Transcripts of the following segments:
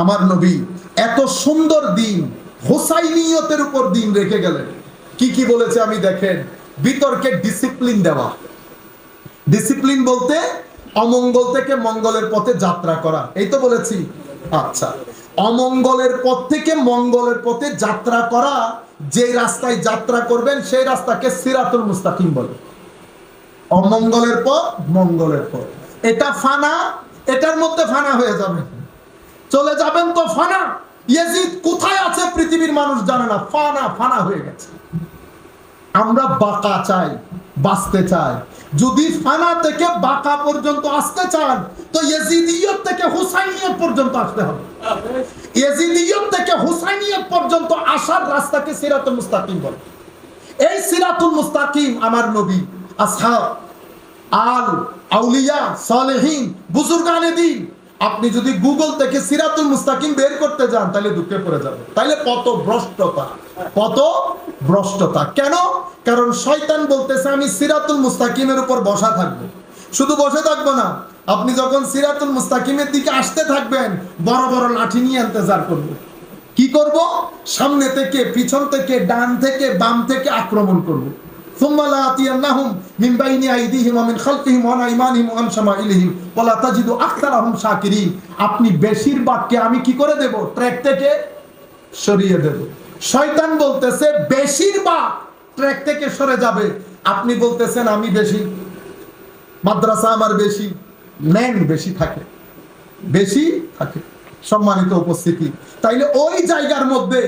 আমার নবী এত সুন্দর দিন হুসাইনিয়তের উপর দিন রেখে গেলেন। কি কি বলেছে আমি দেখেন। বিতর্কে ডিসিপ্লিন দেওয়া। ডিসিপ্লিন বলতে অমঙ্গল থেকে মঙ্গলের পথে যাত্রা করা, এই তো বলেছি। আচ্ছা, অমঙ্গলের পথ থেকে মঙ্গলের পথে যাত্রা করা, যে রাস্তায় যাত্রা করবেন সেই রাস্তাকে সিরাতুল মুস্তাকিম বলে। অমঙ্গলের পথ মঙ্গলের পথ, এটা ফানা, এটার মধ্যে ফানা হয়ে যাবে, চলে যাবেন তো ফানা। ইয়াজিদ কোথায় আছে পৃথিবীর মানুষ জানে না, ফানা ফানা হয়ে গেছে। আমরা বাঁকা চাই, বাঁচতে চাই। যদি ফানা থেকে বাঁকা পর্যন্ত আসতে চান তো ইয়াজিদিয়ত থেকে হুসাইনিয়ত পর্যন্ত আসতে হবে। ইয়াজিদিয়ত থেকে হুসাইনিয়ত পর্যন্ত আসার রাস্তাকে সিরাতুল মুস্তাকিম বলে। এই সিরাতুল মুস্তাকিম আমার নবী, আসহাব, আল আউলিয়া, সালেহিন, বুজুর্গানে দ্বীন, আপনি যদি গুগল থেকে সিরাতুল মুস্তাকিম বের করতে যান তাহলে দুঃখে পড়ে যাবে। তাইলে কত ভ্রষ্টতা, কত ভ্রষ্টতা। কেন? কারণ শয়তান বলতেছে আমি সিরাতুল মুস্তাকিমের উপর বসা থাকবো। শুধু বসে থাকবো না, আপনি যখন সিরাতুল মুস্তাকিমের দিকে আসতে থাকবেন বড় বড় লাঠি নিয়ে ইন্তজার করবো। কি করব? সামনে থেকে, পিছন থেকে, ডান থেকে, বাম থেকে আক্রমণ করব। সুম্মা লাআতিয়ান্নাহুম মিন বাইনি আইদিহিম ওয়া মিন খালফিহিম ওয়া আন আইমানিহিম ওয়া আন শামাইলিহিম ওয়া লা তাজিদু আকতারাহুম শাকিরিন। আপনি বেশিরভাগকে আমি কি করে দেব? ট্র্যাক থেকে সরিয়ে দেব। শয়তান বলতেছে বেশিরভাগ ট্র্যাক থেকে সরে যাবে, আপনি বলতেছেন আমি বেশি, মাদ্রাসা আমার বেশি, ম্যান বেশি থাকে, বেশি থাকে। সম্মানিত উপস্থিতি, তাইলে ওই জায়গার মধ্যে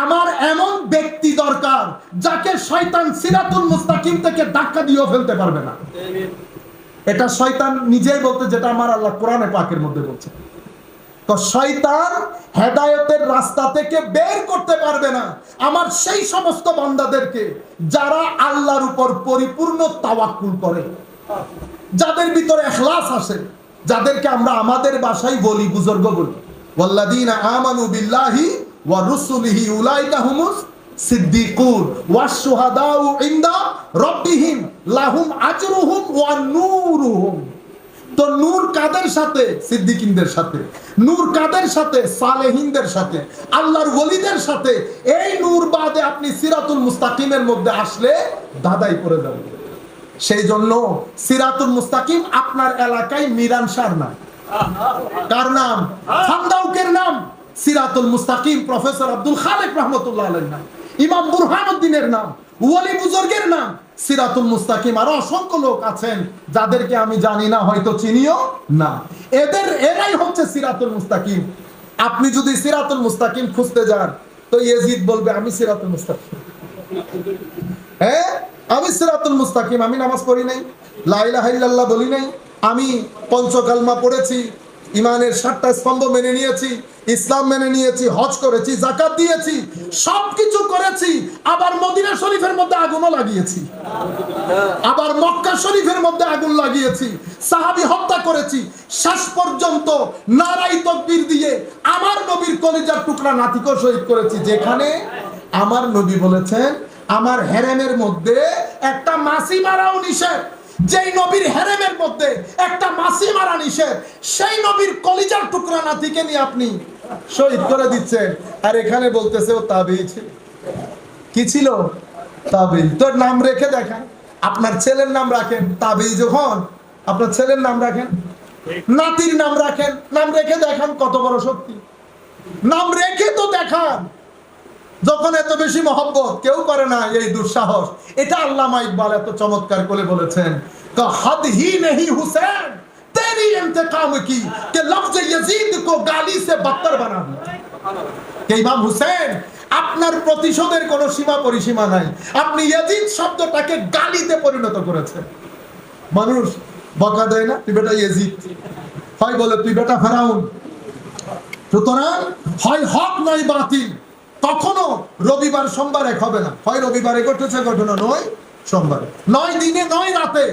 আমার এমন ব্যক্তি দরকার যাকে শয়তান সিরাতুল মুস্তাকিম থেকে ধাক্কা দিয়েও ফেলতে পারবে না। এটা শয়তান নিজেই বলতে, যেটা আমার আল্লাহ কোরআনে পাকের মধ্যে বলছে। তো শয়তান হেদায়েতের রাস্তা থেকে বের করতে পারবে না আমার সেই সমস্ত বান্দাদেরকে যারা আল্লাহর উপর পরিপূর্ণ তাওয়াক্কুল করে, যাদের ভিতরে ইখলাস আসে, যাদেরকে আমরা আমাদের ভাষায় বলি, বুজুর্গ বলি, ওয়াল্লাযীনা আমানু বিল্লাহি ওয়া রুসুলিহি উলাইকা হুমুস সিদ্দিকুন ওয়াশ শুহাদাউ ইনদা রাব্বিহিম লাহুম আজরুহুম ওয়া নূরুহুম। তো নূর কাদের সাথে? সিদ্দিকিনদের সাথে। নূর কাদের সাথে? সালেহিনদের সাথে, আল্লাহর ওলিদের সাথে। এই নূর বাদে আপনি সিরাতুল মুস্তাকিমের মধ্যে আসলে দাদাই পড়ে যাবে। সেই জন্য সিরাতুল মুস্তাকিম আপনার এলাকায় মিরানশার নাম। কার নাম? ফান্দাউকের নাম সিরাতুল মুস্তাকিম প্রফেসর আব্দুল খালেক রহমতুল্লাহ আলাইহির নাম, ইমাম বুরহানুদ্দিনের নাম, ওলি বুজুর্গের নাম সিরাতুল মুস্তাকিম। আরো অসংখ্য লোক আছেন যাদেরকে আমি জানি না, হয়তো চিনিও না। এরাই হচ্ছে সিরাতুল মুস্তাকিম। আপনি যদি সিরাতুল মুস্তাকিম খুঁজতে যান তো ইয়াজিদ বলবে আমি সিরাতুল মুস্তাকিম। হ্যাঁ, আমি সিরাতুল মুস্তাকিম, আমি নামাজ পড়ি নাই, লা ইলাহা ইল্লাল্লাহ বলি নাই, আমি পঞ্চকালমা পড়েছি, ইমানের 7টা স্তম্ভ মেনে নিয়েছি, ইসলাম মেনে নিয়েছি, হজ করেছি, যাকাত দিয়েছি, সবকিছু করেছি, আবার মদিনা শরীফের মধ্যে আগুনও লাগিয়েছি, আবার মক্কা শরীফের মধ্যে আগুন লাগিয়েছি, সাহাবী হত্যা করেছি, শেষ পর্যন্ত নারাই তাকবীর দিয়ে আমার নবীর কলিজার টুকরা নাতিকে শহীদ করেছি। যেখানে আমার নবী বলেছেন আমার হেরেমের মধ্যে একটা মাছি মারাও নিষেধ, যেই নবীর হেরেমের মধ্যে একটা মাছি মারা নিষেধ, সেই নবীর কলিজার টুকরা নাতিকে নিয়ে আপনি শহীদ করে দিচ্ছেন। আর এখানে বলতেছে ও তাবেঈ ছিল। কি ছিল? তাবেঈ। তোর নাম রেখে দেখেন, আপনার ছেলের নাম রাখেন তাবেঈ। যখন আপনার ছেলের নাম রাখেন, নাতির নাম রাখেন, নাম রেখে দেখান কত বড় শক্তি। নাম রেখে তো দেখান। যখন এত বেশি মহব্বত কেউ করে না, এই দুঃসাহস। এটা আল্লামা ইকবাল এত চমৎকার করে বলেছেন, কা হদ হি নেহি হুসैन তেরি ইন্তেকাম কি কে লফজ ইয়াজিদ কো গালি সে বদতর বানা দিয়া। কে ইমাম হুসেন, আপনার প্রতিশোধের কোনো সীমা পরিসীমা নাই, আপনি ইয়াজিদ শব্দটাকে গালিতে পরিণত করেছেন। মানুষ বকা দেয় না, তুই বেটা ইয়াজিদ, হয় বলে তুই বেটা ফেরাউন। সুতরাং হয় হক নয় বাতিল। কখনো রবিবার সোমবার এক হবে না, হয় রবিবারে ঘটেছে ঘটনা, নয় সোমবারে, নয় দিনে নয় রাতে।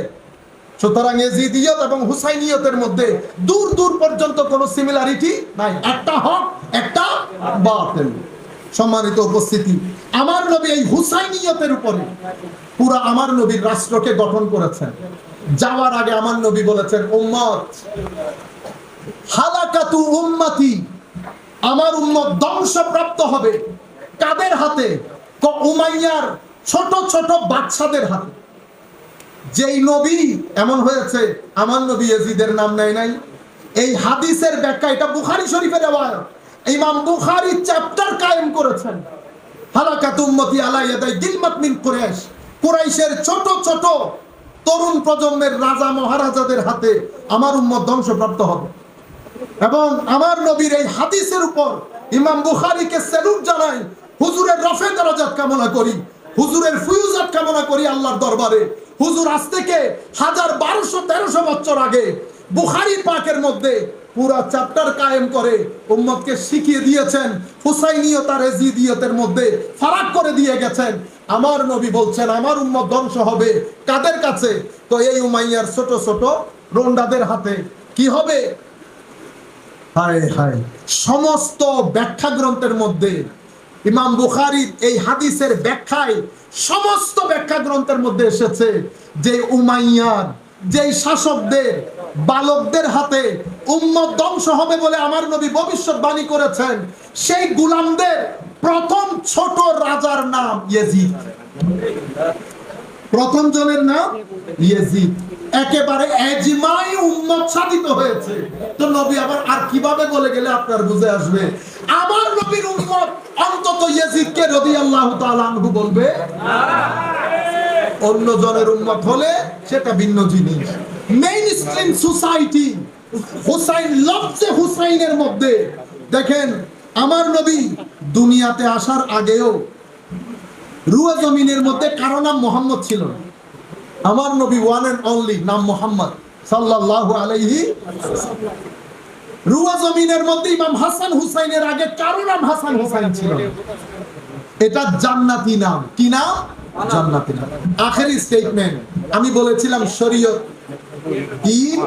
সুতরাং ইয়াজিদিয়ত এবং হুসাইনিয়তের মধ্যে দূর দূর পর্যন্ত কোনো সিমিলারিটি নাই, একটা হক একটা বাতিল। সম্মানিত উপস্থিতি, আমার নবী এই হুসাইনিয়তের উপরে পুরা আমার নবীর রাষ্ট্রকে গঠন করেছেন। যাওয়ার আগে আমার নবী বলেছেন উম্মত হালাকাতু উম্মতি আমার উম্মত ধ্বংসপ্রাপ্ত হবে কাদের হাতে? উমাইয়ার ছোট ছোট বাচ্চাদের হাতে। যেই নবী এমন হয়েছে, আমার নবী ইয়াজিদের নাম নেয় নাই। এই হাদিসের ব্যাখ্যা, এটা বুখারী শরীফের রিওয়ায়াত, ইমাম বুখারী চ্যাপ্টার কায়েম করেছেন, হালাকাত উম্মতি আলা ইয়াদাই গিলমাত মিন কুরাইশ। কুরাইশের ছোট ছোট তরুণ প্রজন্মের রাজা মহারাজাদের হাতে আমার উম্মত ধ্বংসপ্রাপ্ত হবে। এবং আমার নবীর এই হাদিসের উপর ইমাম বুখারীকে স্যালুট জানাই, হুজুরের রফে দরজাত কামনা করি, হুজুরের ফয়ুজাত কামনা করি আল্লাহর দরবারে। হুজুর আজ থেকে 1200-1300 বছর আগে বুখারী পাকের মধ্যে পুরা চ্যাপ্টার কায়েম করে উম্মতকে শিখিয়ে দিয়েছেন, হুসাইনিয়ত আর ইয়াজিদিয়তের মধ্যে ফারাক করে দিয়ে গেছেন। আমার নবী বলছেন আমার উম্মত ধ্বংস হবে কাদের কাছে? তো এই উমাইয়ার ছোট ছোট রোন্ডাদের হাতে। কি হবে? হায় হায়, সমস্ত ব্যাখ্যা গ্রন্থের মধ্যে ইমাম বুখারীর এই হাদিসের ব্যাখ্যায় সমস্ত ব্যাখ্যা গ্রন্থের মধ্যে এসেছে যে উমাইয়ার যেই শাসকদের বালকদের হাতে উম্মত ধ্বংস হবে বলে আমার নবী ভবিষ্যৎবাণী করেছেন, সেই গোলামদের প্রথম ছোট রাজার নাম ইয়াজিদ। প্রথম জনের নাম ইয়াজিদ। একেবারে এজমাই উম্মত সাধিত হয়েছে। তো নবী আবার আর কিভাবে বলে গেলে আপনার বুঝে আসবে? আমার নবীর উম্মত অন্তত ইয়াজিদকে রাদিয়াল্লাহু তাআলা আনহু বলবে না। অন্য জনের উম্মত হলে সেটা ভিন্ন জিনিস। মেইন স্ট্রিম সোসাইটি হুসাইন লফজে হুসাইনের মধ্যে দেখেন, আমার নবী দুনিয়াতে আসার আগেও রুয়া জমিনের মধ্যে কারো নাম মোহাম্মদ ছিল না। আমার নবী ওয়ান এন্ড অনলি নাম মোহাম্মদ সাল্লাল্লাহু আলাইহি ওয়াসাল্লাম। রুয়া জমিনের মধ্যে ইমাম হাসান হুসাইনের আগে কারো নাম হাসান হুসাইন ছিল না। এটা জান্নাতি নাম। কি নাম? জান্নাতি নাম। আখেরি স্টেটমেন্ট আমি বলেছিলাম শরীয়ত, দ্বীন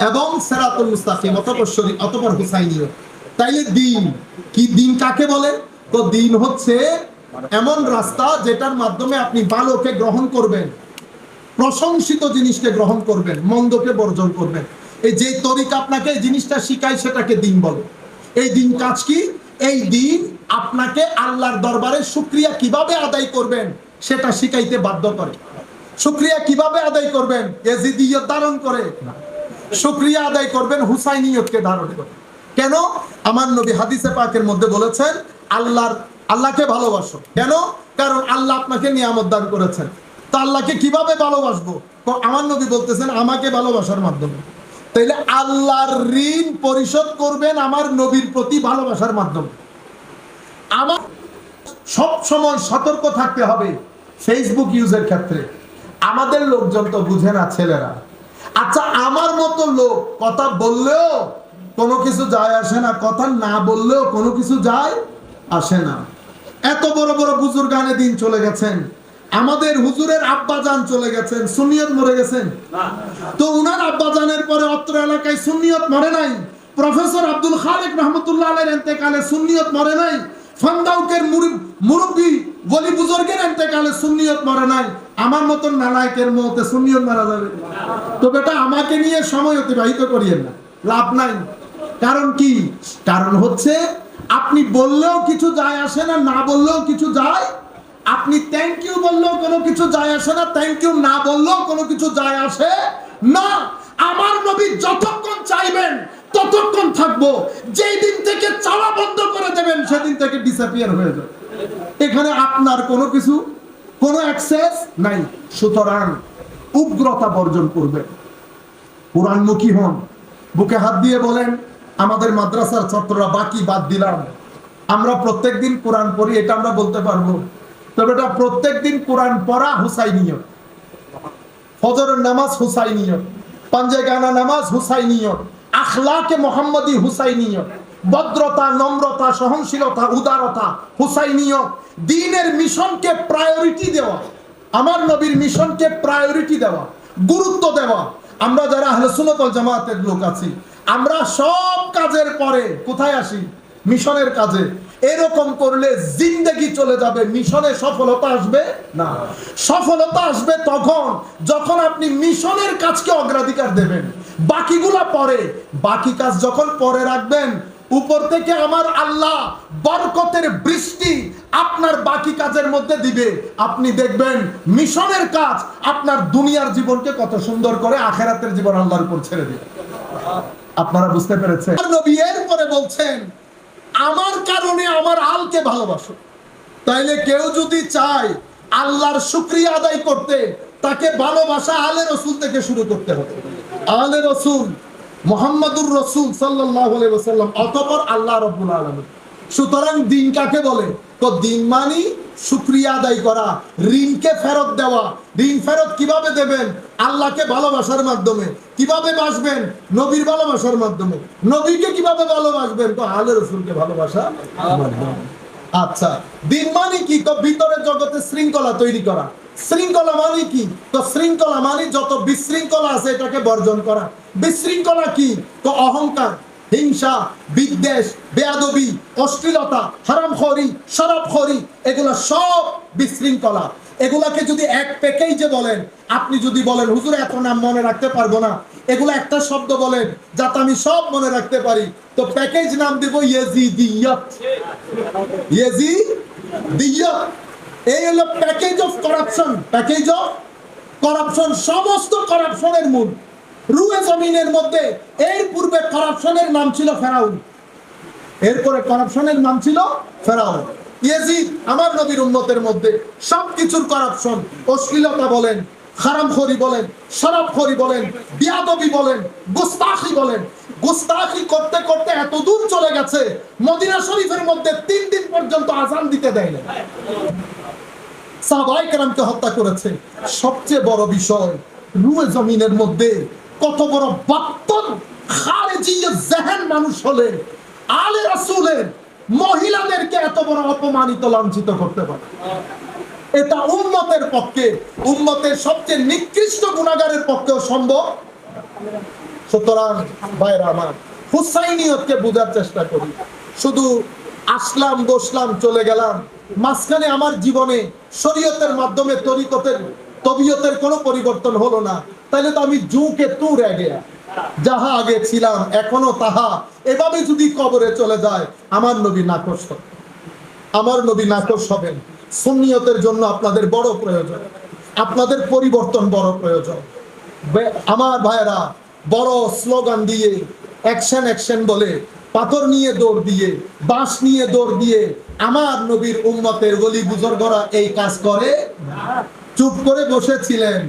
এবং সিরাতুল মুস্তাকিম, অতঃপর হুসাইনিয়ত। তাইলে দ্বীন কি? দ্বীন কাকে বলে? তো দ্বীন হচ্ছে এমন রাস্তা যেটার মাধ্যমে আপনি ভালোকে গ্রহণ করবেন, প্রশংসিত জিনিসকে গ্রহণ করবেন, মন্দকে বর্জন করবেন। এই যে তরিকা আপনাকে এই জিনিসটা শিখায় সেটাকে দ্বীন বলে। এই দ্বীন কাজ কি? এই দ্বীন আপনাকে আল্লাহর দরবারে শুকরিয়া কিভাবে আদায় করবেন সেটা শিখাইতে বাধ্য করে। শুকরিয়া কিভাবে আদায় করবেন? ইয়াজিদিয়ত ধারণ করে না, শুকরিয়া আদায় করবেন হুসাইনিয়তকে ধারণ করে। কেন? আমার নবী হাদিসে পাকের মধ্যে বলেছেন আল্লাহকে ভালোবাসো। কেন? কারণ আল্লাহ আপনাকে নিয়ামত দান করেছেন। তা আল্লাহকে কিভাবে ভালোবাসবো? তো আমার নবী বলতেছেন আমাকে ভালোবাসার মাধ্যমে। তাইলে আল্লাহর ঋণ পরিশোধ করবেন আমার নবীর প্রতি ভালোবাসার মাধ্যমে। আমার সব সময় সতর্ক থাকতে হবে ফেসবুক ইউজের ক্ষেত্রে। আমাদের লোকজন তো বুঝে না, ছেলেরা। আচ্ছা, আমার মতো লোক কথা বললেও কোনো কিছু যায় আসে না, কথা না বললেও কোনো কিছু যায় আসে না। এত বড় বড় বুজুর্গানে দিন চলে গেছেন, আমাদের হুজুরের আব্বাজান চলে গেছেন, সুন্নিয়ত মরে গেছেন। তো উনার আব্বাজানের পরে অত্র এলাকায় সুন্নিয়ত মরে নাই। প্রফেসর আব্দুল খালেক রহমতুল্লাহ আলাইহির ইন্তেকালে সুন্নিয়ত মরে নাই। ফান্দাউকের মুরব্বী ওলি বুজুর্গের ইন্তেকালে সুন্নিয়ত মরে নাই। আমার মতন নালায়েকের মতে সুন্নিয়ত মারা যাবে? তো বেটা আমাকে নিয়ে সময় অতিবাহিত করিয়েন না, লাভ নাই। কারণ কি? কারণ হচ্ছে আপনি বললেও কিছু যায় আসে না, না বললেও কিছু যায়। আপনি থ্যাংক ইউ বললেও কোনো কিছু যায় আসে না, থ্যাংক ইউ না বললেও কোনো কিছু যায় আসে না। আমার নবী যতক্ষণ চাইবেন ততক্ষণ থাকবো। যেই দিন থেকে চাওয়া বন্ধ করে দেবেন সেদিন থেকে ডিসঅ্যাপিয়ার হয়ে যাবে। এখানে আপনার কোনো কিছু, কোনো অ্যাক্সেস নাই। সুতরাং উগ্রতা বর্জন করবেন, কোরআনমুখী হন। বুকে হাত দিয়ে বলেন আমাদের মাদ্রাসার ছাত্ররা বাকি বাদ দিলাম, আমরা প্রত্যেকদিন কোরআন পড়ি, এটা আমরা বলতে পারবো। তবে এটা প্রত্যেকদিন কোরআন পড়া হুসাইনিয়ত, ফজরের নামাজ হুসাইনিয়ত, পাঞ্জেগানা নামাজ হুসাইনিয়ত, আখলাকে মোহাম্মদী হুসাইনিয়ত, ভদ্রতা, নম্রতা, সহনশীলতা, উদারতা হুসাইনিয়ত। দ্বীনের মিশনকে প্রায়োরিটি দেওয়া, আমার নবীর মিশনকে প্রায়োরিটি দেওয়া, গুরুত্ব দেওয়া। আমরা যারা আহলে সুন্নাত ওয়াল জামাতের লোক আছি, আমরা সব কাজের পরে কোথায় আসি? মিশনের কাজে। এরকম করলে জিন্দেগি চলে যাবে, মিশনে সফলতা আসবে না। সফলতা আসবে তখন যখন আপনি মিশনের কাজকে অগ্রাধিকার দেবেন, বাকিগুলা পরে। বাকি কাজ যখন পরে রাখবেন, উপর থেকে আমার আল্লাহ বরকতের বৃষ্টি আপনার বাকি কাজের মধ্যে দিবে। আপনি দেখবেন মিশনের কাজ আপনার দুনিয়ার জীবনকে কত সুন্দর করে আখেরাতের জীবন আল্লাহর উপর ছেড়ে দিবে। আপনারা বুঝতে পেরেছেন? নবী এরপরে বলছেন, আমার কারণে আমার আলকে ভালোবাসো। তাইলে কেউ যদি চায় আল্লাহর শুকরিয়া আদায় করতে, তাকে ভালোবাসা আলে রসুল থেকে শুরু করতে হবে। আলে রসুল মুহাম্মাদুর রাসূল সাল্লাল্লাহু আলাইহি ওয়াসাল্লাম, অতঃপর আল্লাহ রাব্বুল আলামিন। সুতরাং দিন কাকে বলে? তো দিন মানে শুকরিয়া আদায় করা, ঋণকে ফেরত দেওয়া। ঋণ ফেরত কিভাবে দেবেন? আল্লাহকে ভালোবাসার মাধ্যমে। কিভাবে বাসবেন? নবীর ভালোবাসার মাধ্যমে। নবীকে কিভাবে ভালোবাসবেন? তো আলে রাসূলকে ভালোবাসা মাধ্যমে। আচ্ছা, দিন মানে কি? তো ভিতরের জগতে শৃঙ্খলা তৈরি করা। শৃঙ্খলা মানে কি? তো শৃঙ্খলা মানে যত বিশৃঙ্খলা আছে এটাকে বর্জন করা। বিশৃঙ্খলা কি? তো অহংকার, হিংসা, বিদ্বেষ, বেয়াদবি, অশ্লীলতা, হারামখোরি, শরাবখোরি, এগুলো সব বিশৃঙ্খলা। এগুলাকে যদি এক প্যাকেজে বলেন, আপনি যদি বলেন হুজুর এত নাম মনে রাখতে পারবো না, এগুলো একটা শব্দ বলেন যাতে আমি সব মনে রাখতে পারি, তো প্যাকেজ নাম দেব ইয়াজিদিয়ত। ইয়াজিদিয়ত এই হলো package of corruption. Package of corruption, সমস্ত কারাপশনের মূল। রুয়ে জমিনের মধ্যে এর পূর্বে কারাপশনের নাম ছিল ফেরাউন, এরপরে কারাপশনের নাম ছিল ফেরাউন। ইয়াজিদ আমার নবীর উম্মতের মধ্যে সবকিছুর কারাপশন। অশ্লীলতা বলেন, হারামখোরি বলেন, শরাবখোরি বলেন, বিয়াদবি বলেন, গুস্তাখি বলেন। গুস্তাখি করতে করতে এত দূর চলে গেছে, মদিনা শরীফের মধ্যে 3 দিন পর্যন্ত আযান দিতে দেয় না। সাহাবায়ে কেরামকে হত্যা করেছে। সবচেয়ে বড় বিষয়, রুয়ে জমিনের মধ্যে কত বড় বাত্তন খারেজি জেহেন মানুষ হলে আলে রাসূলের মহিলাদেরকে এত বড় অপমানিত, লাঞ্ছিত করতে পারে। এটা উম্মতের পক্ষে, উম্মতের সবচেয়ে নিকৃষ্ট গুনাহগারের পক্ষেও সম্ভব। সুতরাং ভাইরা আমার, হুসাইনিয়তকে বোঝার চেষ্টা করি। শুধু আসলাম, বসলাম, চলে গেলাম, মাঝখানে আমার জীবনে শরীয়তের মাধ্যমে তবিয়তের কোনো পরিবর্তন হলো না, তাহলে তো আমি জুকে তু রে গেয়া, যাহা আগে ছিলাম এখনো তাহা, এভাবে যদি কবরে চলে যায়, আমার নবী নাকশ হবে। আমার নবী নাকশ হবেন। সুন্নিয়তের জন্য আপনাদের বড় প্রয়োজন, আপনাদের পরিবর্তন বড় প্রয়োজন। আমার ভাইরা, বড় স্লোগান দিয়ে, অ্যাকশন অ্যাকশন বলে, পাথর নিয়ে দৌড় দিয়ে, বাঁশ নিয়ে দৌড় দিয়ে আমার নবীর উম্মতের ওলি বুজুর্গরা এই কাজ করে না। চুপ করে বসেছিলেন,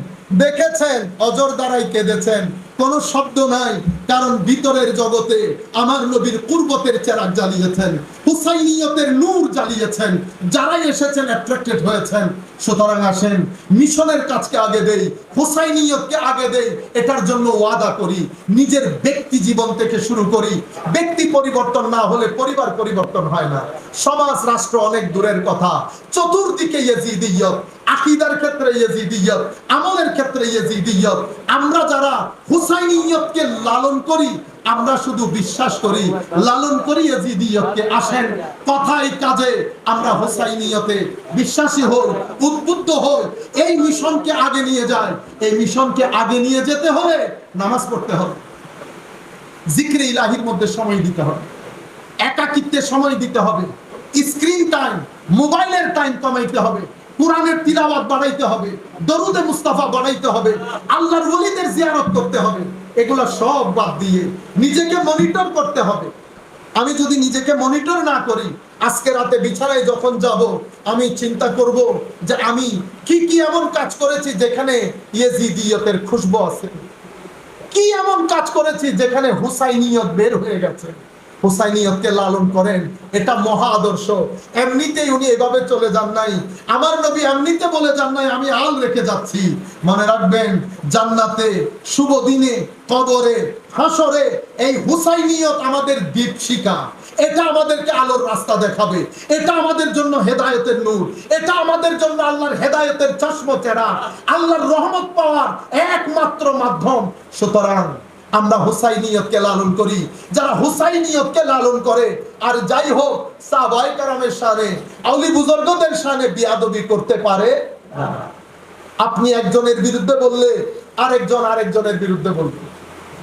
দেখেছেন, অজর দ্বারাই কেঁদেছেন, কোনো শব্দ নাই, কারণ ভিতরের জগতে আমার নবীর কুরবতের চেরাগ জ্বালিয়েছেন, হুসাইনিয়তের নূর জ্বালিয়েছেন। যারাই এসেছেন অ্যাট্রাক্টেড হয়েছেন। সুতরাং আসেন, মিশনের কাজকে আগে দেই, হুসাইনিয়তকে আগে দেই, এটার জন্য ওয়াদা করি। নিজের ব্যক্তি জীবন থেকে শুরু করি। ব্যক্তি পরিবর্তন না হলে পরিবার পরিবর্তন হয় না। সমাজ রাষ্ট্র অনেক দূরের কথা, চতুর্দিকে ইয়াজিদিয়ত, আকীদার ক্ষেত্রে ইয়াজিদিয়ত, আমলের ক্ষেত্রে ইয়াজিদিয়ত। আমরা যারা হুসাইনিয়তকে লালন করি, আমরা শুধু বিশ্বাস করি, লালন করি ইয়াজিদিয়তকে। আসেন, কথায় কাজে আমরা হুসাইনিয়তে বিশ্বাসী হই, উদ্বুদ্ধ হই, এই মিশনকে আগে নিয়ে যাই। এই মিশনকে আগে নিয়ে যেতে হলে নামাজ পড়তে হবে, জিকরে ইলাহির মধ্যে সময় দিতে হবে, একাকিত্বে সময় দিতে হবে, স্ক্রিন টাইম, মোবাইলের টাইম কমাইতে হবে, কোরআনের তিলাওয়াত বাড়াইতে হবে, দরুদে মুস্তাফা বাড়াইতে হবে, আল্লাহর ওলিদের জিয়ারত করতে হবে। এগুলা সব বাদ দিয়ে নিজেকে মনিটর করতে হবে। আমি যদি নিজেকে মনিটর না করি, আজকে রাতে বিছানায় যখন যাব, আমি চিন্তা করব যে আমি কি কি এমন কাজ করেছি যেখানে ইয়াজিদিয়তের খুশবু আছে, কি এমন কাজ করেছি যেখানে হুসাইনিয়ত বের হয়ে গেছে। হুসাইনিয়তকে লালন করেন, এটা মহা আদর্শ। এমনিতেই উনি এভাবে চলে যান নাই, আমার নবী এমনিতে বলে যান নাই আমি আল রেখে যাচ্ছি। মনে রাখবেন, জান্নাতে, শুভ দিনে, কবরে, হাসরে এই হুসাইনিয়ত আমাদের দীপশিখা। এটা আমাদেরকে আলোর রাস্তা দেখাবে, এটা আমাদের জন্য হেদায়েতের নূর, এটা আমাদের জন্য আল্লাহর হেদায়েতের চশমা চেরা, আল্লাহর রহমত পাওয়ার একমাত্র মাধ্যম। সুতরাং আমরা হুসাইনিয়তকে লালন করি। যারা হুসাইনিয়তকে লালন করে, আর যাই হোক সাহাবায়ে কেরামের শানে, আউলি বুজুর্গদের শানে বিয়াদবি করতে পারে না। আপনি একজনের বিরুদ্ধে বললে আরেকজনের বিরুদ্ধে বলবে।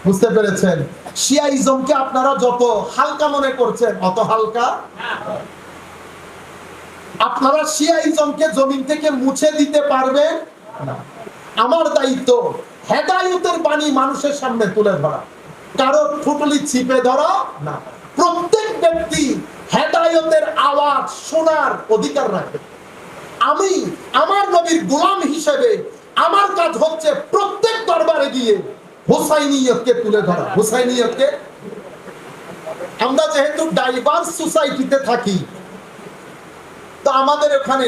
বুঝতে পেরেছেন? শিয়াইজমকে আপনারা যত হালকা মনে করছেন অত হালকা। আপনারা শিয়াইজমকে জমিন থেকে মুছে দিতে পারবেন না। আমার দায়িত্ব হেদায়েতের বাণী মানুষের সামনে তুলে ধরা, কারো ফুটলি চিপে ধরা না। প্রত্যেক ব্যক্তি হেদায়েতের আওয়াজ শোনার অধিকার রাখে। আমি আমার নবীর গোলাম হিসেবে আমার কাজ হচ্ছে প্রত্যেক দরবারে গিয়ে হুসাইনিয়তকে তুলে ধরা। হুসাইনিয়তকে, আমরা যেহেতু ডাইভার্স সোসাইটিতে থাকি, তো আমাদের ওখানে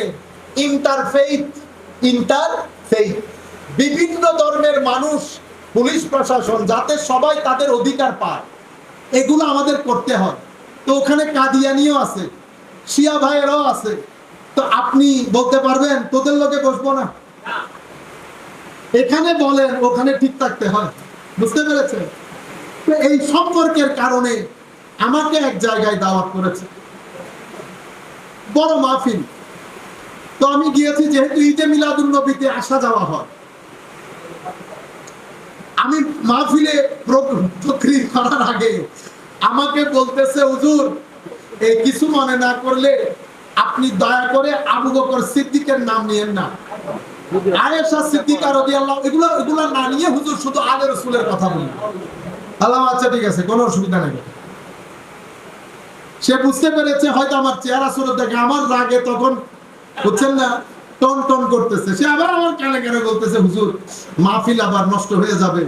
ইন্টারফেইথ বিভিন্ন ধর্মের মানুষ, পুলিশ প্রশাসন, যাতে সবাই তাদের অধিকার পায়, এগুলো আমাদের করতে হয়। তো ওখানে কাদিয়ানিও আছে, শিয়া ভাইয়েরাও আছে। তো আপনি বলতে পারবেন তোদের লোকে বসবো না? এখানে বলেন, ওখানে ঠিক থাকতে হয়। বুঝতে পেরেছেন? এই সম্পর্কের কারণে আমাকে এক জায়গায় দাওয়াত করেছে, বড় মাহফিল। তো আমি গিয়েছি, যেহেতু ঈদে মিলাদুন নবীতে আসা যাওয়া হয়। আমি মাহফিলে প্রক্রিয়া করার আগে আমাকে বলতেছে, হুজুর এই কিছু মনে না করলে আপনি দয়া করে আবু বকর সিদ্দিকের নাম নিয়েন না, আয়েশা সিদ্দিকা রাদিয়াল্লাহু, এগুলো না নিয়ে হুজুর শুধু আলে রাসূলের কথা বলেন। আল্লাহ, আচ্ছা ঠিক আছে, কোনো অসুবিধা নেই। সে বুঝতে পেরেছে হয়তো আমার চেহারা সুরত দেখে আমার রাগে তখন, বুঝছেন না, টন টন করতেছে। সে আবার আমার কানে কানে বলতেছে, হুজুর মাহফিল আবার নষ্ট হয়ে যাবে।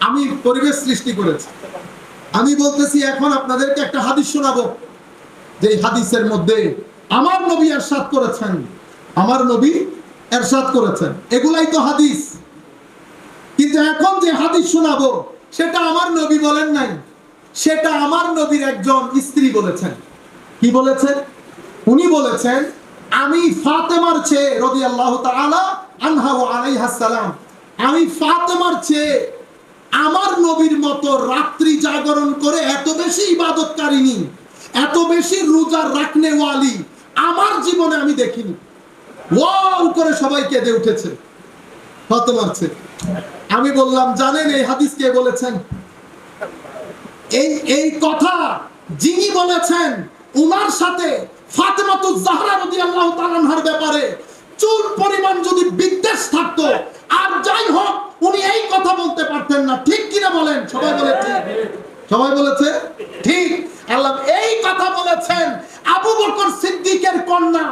আমি পরিবেশ সৃষ্টি করেছি। আমি বলতেছি, এখন আপনাদেরকে একটা হাদিস শোনাবো, যে হাদিসের মধ্যে আমার নবী ইরশাদ করেছেন, আমার নবী ইরশাদ করেছেন, এগুলাই তো হাদিস। কিন্তু এখন যে হাদিস শোনাবো সেটা আমার নবী বলেন নাই, সেটা আমার নবীর একজন স্ত্রী বলেছেন। কি বলেছেন? উনি বলেছেন, আমি ফাতেমার চেয়ে রাদিয়াল্লাহু তাআলা আনহা ওয়া আলাইহাস সালাম, আমি ফাতেমার চেয়ে আমার নবীর মতো রাত্রি জাগরণ করে এত বেশি ইবাদতকারিনী, এত বেশি রোজা রাখনে ওয়ালি আমার জীবনে আমি দেখিনি। ওয়াও করে সবাই কেঁদে উঠেছে ফাতেমার চেয়ে। আমি বললাম, জানেন এই হাদিস কে বলেছেন? এই কথা যিনি বলেছেন, উনার সাথে ফাতেমাতুজ জাহরা রাদিয়াল্লাহু তাআলা আনহার ব্যাপারে চুল পরিমাণ যদি বিদ্বেষ থাকতো, আর যাই হোক উনি এই কথা বলতে পারতেন না। ঠিক কিনা বলেন? সবাই বলে ঠিক। সবাই বলেছে ঠিক। আল্লাহ এই কথা বলেছেন আবু বকর সিদ্দিকের কন্যা,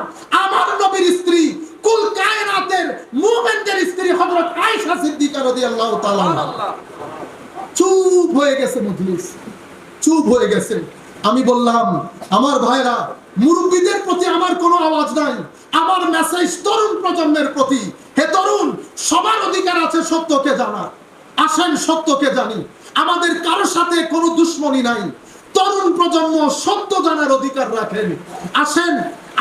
আমার নবীর স্ত্রী, কুল কায়নাতের মুমিনদের স্ত্রী হযরত আয়েশা সিদ্দিকা রাদিয়াল্লাহু তাআলা আনহা। চুপ হয়ে গেছে মজলিস, চুপ হয়ে গেছে। আমি বললাম, আমার ভাইরা, মুরব্বীদের প্রতি আমার কোনো আওয়াজ নাই, আমার মেসেজ তরুণ প্রজন্মের প্রতি। হে তরুণ, সবার অধিকার আছে সত্যকে জানার। আসেন সত্যকে জানি, আমাদের কারোর সাথে কোনো দুশ্মনী নাই। তরুণ প্রজন্ম সত্য জানার অধিকার রাখেন। আসেন,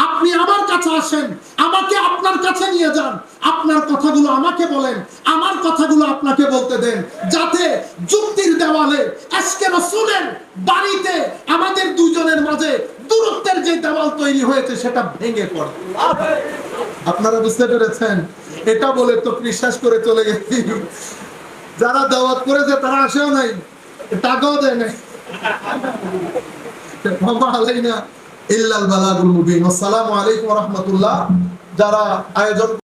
আপনি আমার কাছে আসেন, আমাকে আপনার কাছে নিয়ে যান, আপনার কথাগুলো আমাকে বলেন, আমার কথাগুলো আপনাকে বলতে দেন, যাতে যুক্তির দেওয়ালে আজকে রাসূলের বাড়িতে আমাদের দুইজনের মাঝে দূরত্বের যে দেওয়াল তৈরি হয়েছে সেটা ভেঙে পড়ে। আপনারা বুঝতে পেরেছেন? এটা বলে তো বিশ্বাস করে চলে গেছি। যারা দাওয়াত করেছে তারা আসেও নাই, টাকাও দেয় নাই। আসসালামু আলাইকুম ওয়া রাহমাতুল্লাহ। যারা আয়োজন